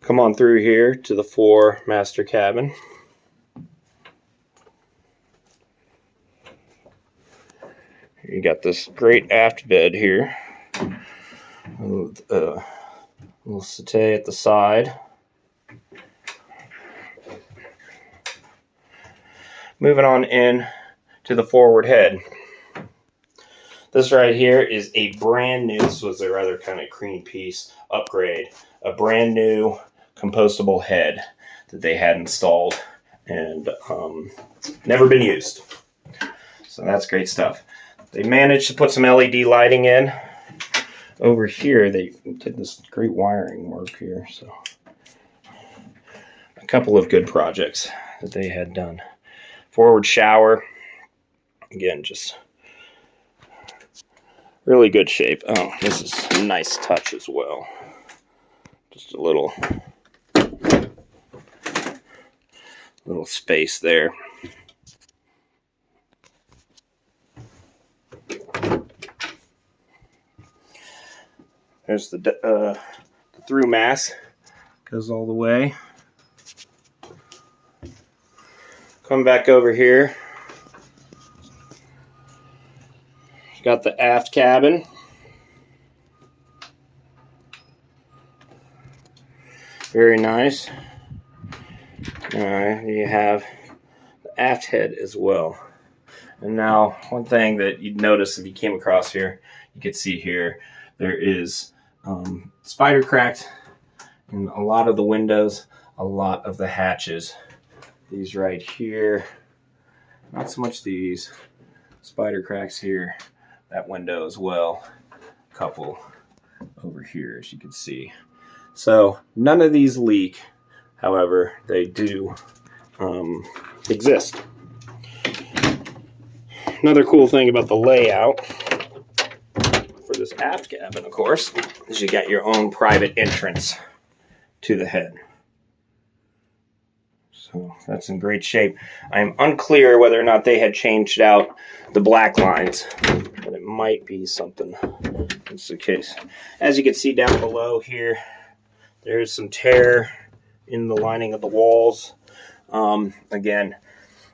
Come on through here to the fore master cabin. You got this great aft bed here. A little settee at the side. Moving on in to the forward head. This right here is a brand new, this was a rather kind of cream piece upgrade, a brand new compostable head that they had installed and never been used. So that's great stuff. They managed to put some LED lighting in. Over here, they did this great wiring work here. So a couple of good projects that they had done. Forward shower. Again, just really good shape. Oh, this is a nice touch as well. Just a little space there. There's the through mass, goes all the way. Come back over here. Got the aft cabin. Very nice. You have the aft head as well. And now, one thing that you'd notice if you came across here, you could see here, there is spider cracked in a lot of the windows, a lot of the hatches. These right here, not so much these, spider cracks here, that window as well, a couple over here as you can see. So none of these leak, however, they do exist. Another cool thing about the layout for this aft cabin, of course, is you got your own private entrance to the head. So that's in great shape. I'm unclear whether or not they had changed out the black lines, but it might be something that's the case. As you can see down below here, there's some tear in the lining of the walls. Again,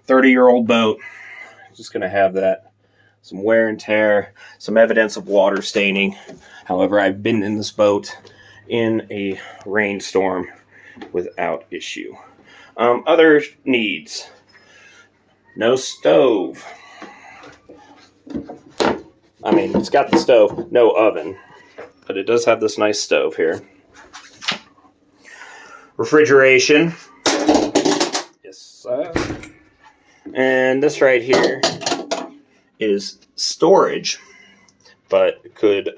30-year-old boat. Just going to have that. Some wear and tear, some evidence of water staining. However, I've been in this boat in a rainstorm without issue. Other needs. No stove. I mean, it's got the stove, no oven, but it does have this nice stove here. Refrigeration. Yes, sir. And this right here is storage, but could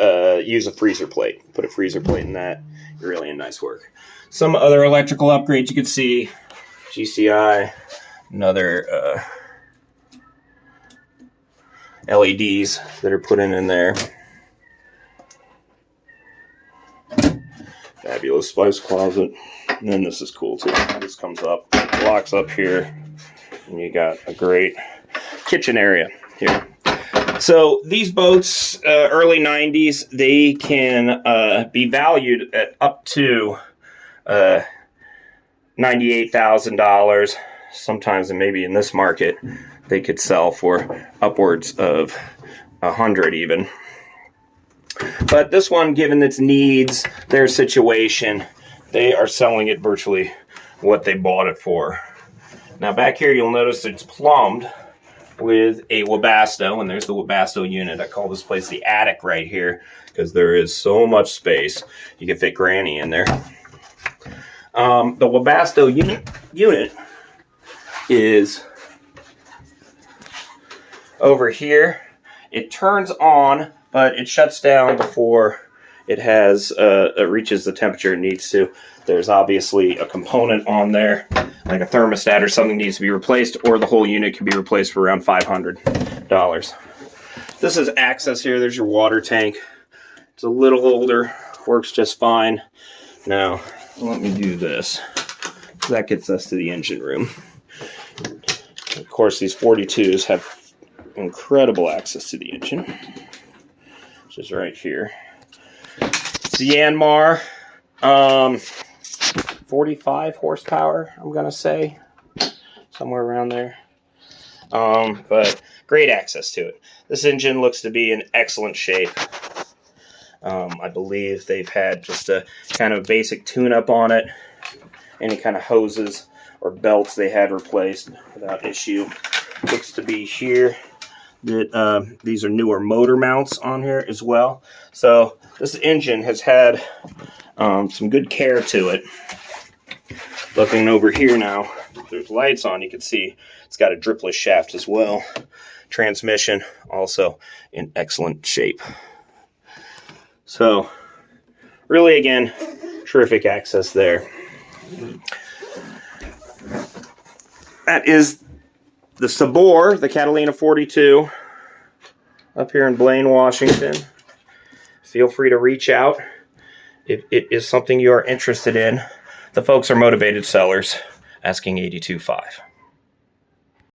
use a freezer plate. Put a freezer plate in that. You're really in nice work. Some other electrical upgrades you can see. GCI, another LEDs that are put in there. Fabulous spice closet. And then this is cool too. This comes up, locks up here, and you got a great kitchen area here. So these boats, early 90s, they can be valued at up to $98,000. Sometimes, and maybe in this market, they could sell for upwards of $100,000 even. But this one, given its needs, their situation, they are selling it virtually what they bought it for. Now back here, you'll notice it's plumbed with a Webasto, and there's the Webasto unit. I call this place the attic right here because there is so much space. You can fit Granny in there. The Webasto unit is over here. It turns on, but it shuts down before it reaches the temperature it needs to. There's obviously a component on there, like a thermostat or something needs to be replaced, or the whole unit can be replaced for around $500. This is access here. There's your water tank. It's a little older, works just fine. Now, let me do this. That gets us to the engine room. Of course, these 42s have incredible access to the engine, which is right here. It's the Yanmar 45 horsepower, I'm going to say. Somewhere around there. But great access to it. This engine looks to be in excellent shape. I believe they've had just a kind of basic tune-up on it. Any kind of hoses or belts they had replaced without issue. Looks to be here that these are newer motor mounts on here as well. So this engine has had some good care to it. Looking over here now, there's lights on. You can see it's got a dripless shaft as well. Transmission also in excellent shape. So really, again, terrific access there. That is the Sabor, the Catalina 42, up here in Blaine, Washington. Feel free to reach out if it is something you are interested in. The folks are Motivated Sellers, asking $82,500.